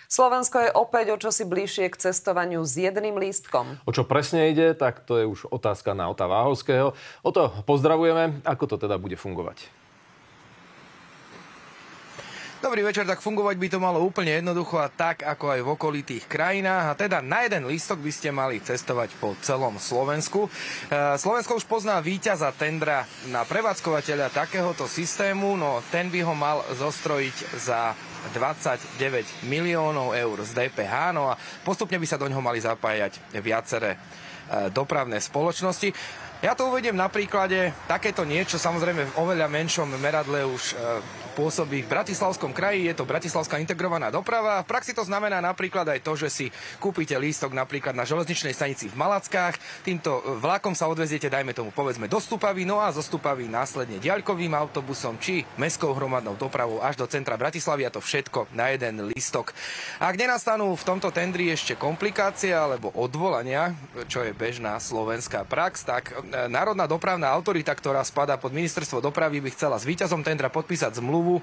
Slovensko je opäť o čosi bližšie k cestovaniu s jedným lístkom. O čo presne ide, tak to je už otázka na Ota Váhovského. O to pozdravujeme, ako to teda bude fungovať. Dobrý večer, tak fungovať by to malo úplne jednoducho a tak, ako aj v okolitých krajinách. A teda na jeden lístok by ste mali cestovať po celom Slovensku. Slovensko už pozná víťaza tendra na prevádzkovateľa takéhoto systému, no ten by ho mal zostrojiť za 29 miliónov eur z DPH, no a postupne by sa do ňoho mali zapájať viaceré dopravné spoločnosti. Ja to uvediem na príklade, takéto niečo samozrejme v oveľa menšom meradle už pôsobí v Bratislavskom kraji, je to Bratislavská integrovaná doprava. V praxi to znamená napríklad aj to, že si kúpite lístok napríklad na železničnej stanici v Malackách, týmto vlakom sa odveziete, dajme tomu povedzme do Stupavy, no a zo Stupavy následne diaľkovým autobusom či mestskou hromadnou dopravou až do centra Bratislavy a to všetko na jeden lístok. Ak nenastanú v tomto tendri ešte komplikácie alebo odvolania, čo je bežná slovenská prax, tak Národná dopravná autorita, ktorá spadá pod ministerstvo dopravy, by chcela s víťazom tendra podpísať zmluvu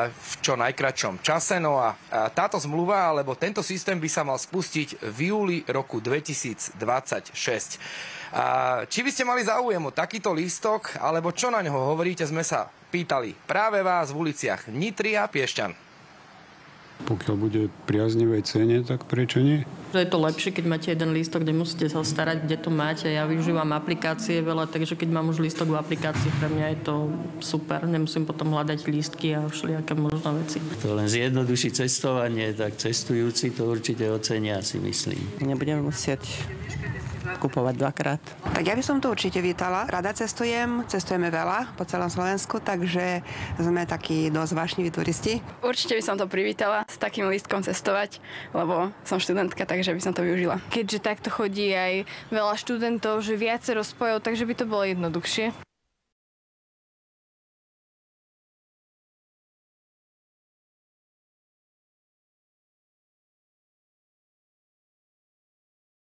v čo najkratšom čase. No a táto zmluva, alebo tento systém by sa mal spustiť v júli roku 2026. Či by ste mali záujem o takýto lístok, alebo čo na ňoho hovoríte, sme sa pýtali práve vás v uliciach Nitry a Piešťan. Pokiaľ bude priaznivej cene, tak prečo nie? Je to lepšie, keď máte jeden lístok, kde musíte sa starať, kde to máte. Ja využívam aplikácie veľa, takže keď mám už lístok v aplikácii, pre mňa je to super. Nemusím potom hľadať lístky a všelijaké možné veci. To len zjednoduší cestovanie, tak cestujúci to určite ocenia, si myslím. Nebudem musieť kupovať dvakrát. Tak ja by som to určite vítala. Rada cestujeme veľa po celom Slovensku, takže sme takí dosť vášniví turisti. Určite by som to privítala s takým lístkom cestovať, lebo som študentka, takže by som to využila. Keďže takto chodí aj veľa študentov, že viacero spojov, takže by to bolo jednoduchšie.